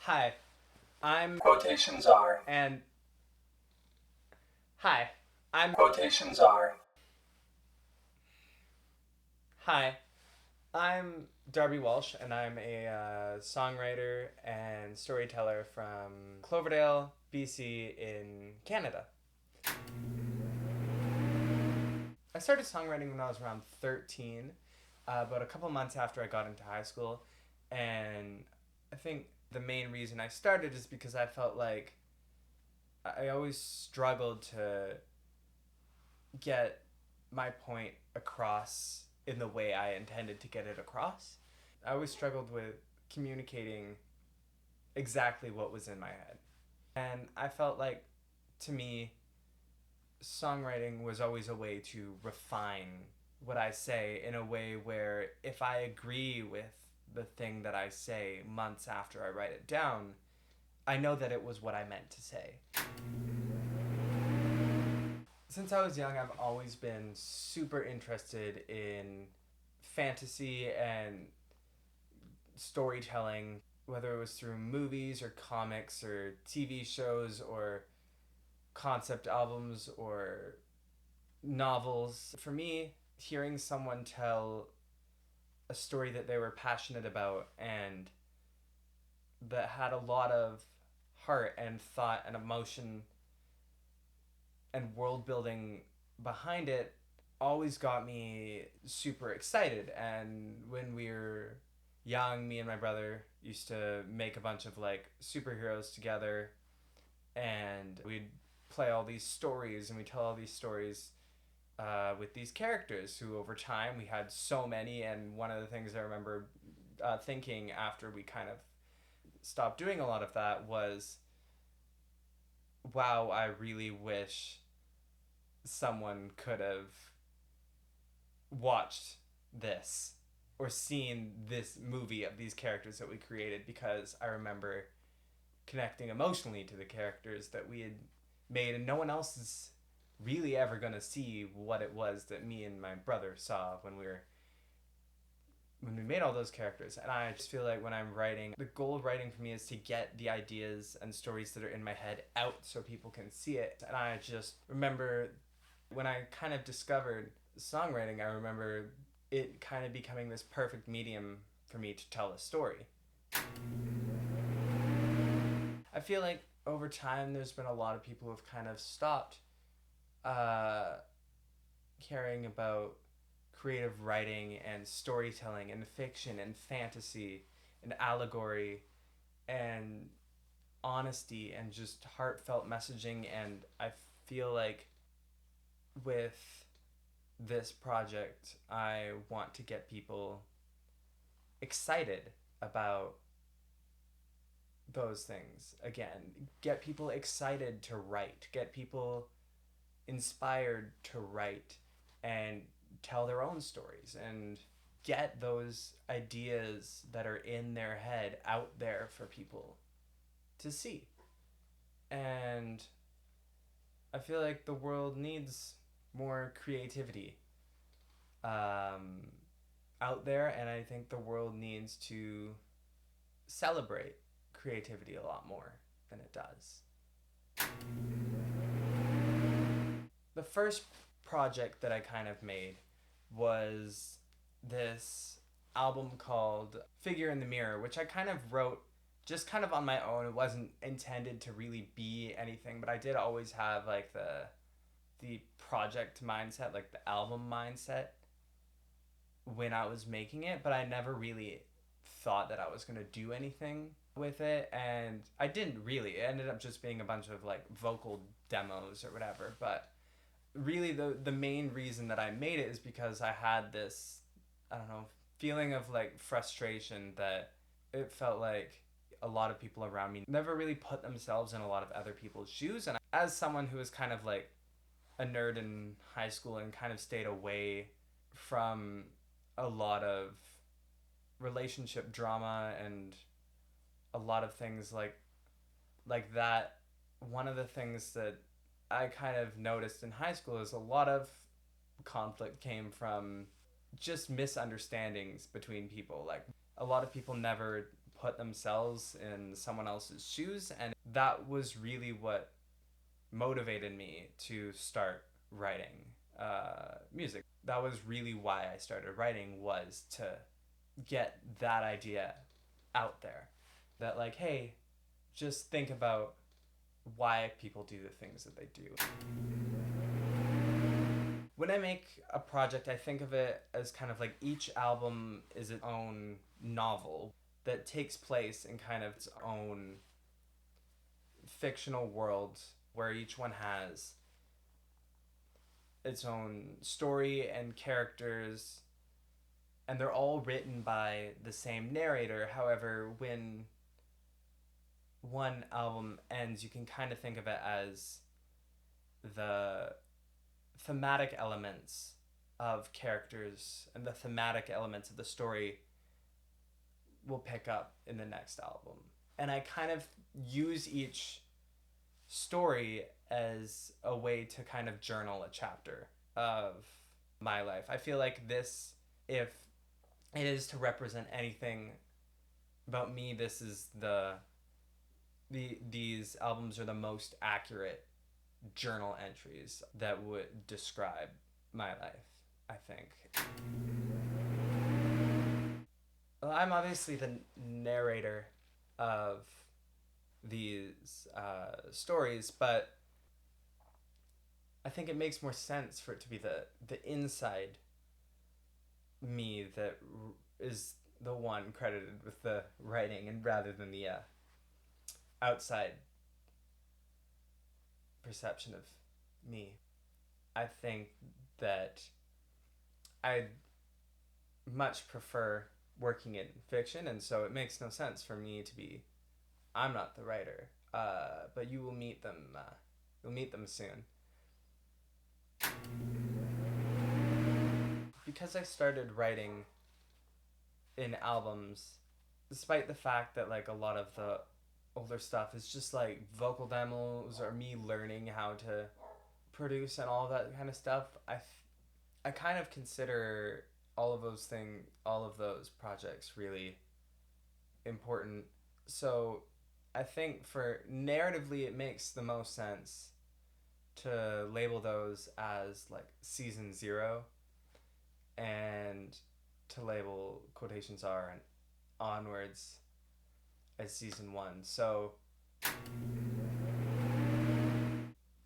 Hi, I'm Quotations are. and hi, I'm Quotations are. hi, I'm Darby Walsh, and I'm a songwriter and storyteller from Cloverdale, BC, in Canada. I started songwriting when I was around 13, about a couple months after I got into high school, and I think the main reason I started is because I felt like I always struggled to get my point across in the way I intended to get it across. I always struggled with communicating exactly what was in my head. And I felt like, to me, songwriting was always a way to refine what I say in a way where if I agree with the thing that I say months after I write it down, I know that it was what I meant to say. Since I was young, I've always been super interested in fantasy and storytelling, whether it was through movies or comics or TV shows or concept albums or novels. For me, hearing someone tell a story that they were passionate about and that had a lot of heart and thought and emotion and world building behind it always got me super excited. And when we were young, me and my brother used to make a bunch of like superheroes together, and we'd play all these stories and we tell all these stories with these characters who over time we had so many. And one of the things I remember thinking after we kind of stopped doing a lot of that was, wow, I really wish someone could have watched this or seen this movie of these characters that we created, because I remember connecting emotionally to the characters that we had made, and no one else is really ever going to see what it was that me and my brother saw when we made all those characters. And I just feel like when I'm writing, the goal of writing for me is to get the ideas and stories that are in my head out so people can see it. And I just remember when I kind of discovered songwriting, I remember it kind of becoming this perfect medium for me to tell a story. I feel like over time there's been a lot of people who've kind of stopped uh, caring about creative writing and storytelling and fiction and fantasy and allegory and honesty and just heartfelt messaging. And I feel like with this project, I want to get people excited about those things again. Get people excited to write, get people inspired to write and tell their own stories and get those ideas that are in their head out there for people to see. And I feel like the world needs more creativity um, out there, and I think the world needs to celebrate creativity a lot more than it does. The first project that I kind of made was this album called Figure in the Mirror, which I kind of wrote just kind of on my own. It wasn't intended to really be anything, but I did always have like the project mindset, like the album mindset when I was making it, but I never really thought that I was going to do anything with it. And I didn't really. It ended up just being a bunch of like vocal demos or whatever. But really, the main reason that I made it is because I had this, I don't know, feeling of like frustration that it felt like a lot of people around me never really put themselves in a lot of other people's shoes. And as someone who was kind of like a nerd in high school and kind of stayed away from a lot of relationship drama and a lot of things like that, one of the things that I kind of noticed in high school is a lot of conflict came from just misunderstandings between people. Like, a lot of people never put themselves in someone else's shoes, and that was really what motivated me to start writing music. That was really why I started writing, was to get that idea out there. That, like, hey, just think about why people do the things that they do. When I make a project, I think of it as kind of like each album is its own novel that takes place in kind of its own fictional world, where each one has its own story and characters, and they're all written by the same narrator. However, when one album ends, you can kind of think of it as the thematic elements of characters and the thematic elements of the story will pick up in the next album. And I kind of use each story as a way to kind of journal a chapter of my life. I feel like this, if it is to represent anything about me, this is these albums are the most accurate journal entries that would describe my life, I think. Well, I'm obviously the narrator of these stories, but I think it makes more sense for it to be the inside me that is the one credited with the writing, and rather than the outside perception of me. I think that I much prefer working in fiction, and so it makes no sense for me to be. I'm not the writer, but you will meet them. You'll meet them soon. Because I started writing in albums, despite the fact that like a lot of the older stuff is just like vocal demos or me learning how to produce and all that kind of stuff, I kind of consider all of those projects really important. So I think for narratively, it makes the most sense to label those as like season 0, and to label Quotations are and onwards as season 1. So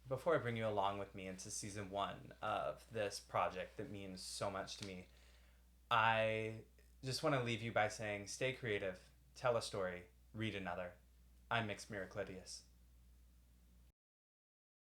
before I bring you along with me into season 1 of this project that means so much to me, I just want to leave you by saying stay creative, tell a story, read another. I'm Mixed Miraclidius.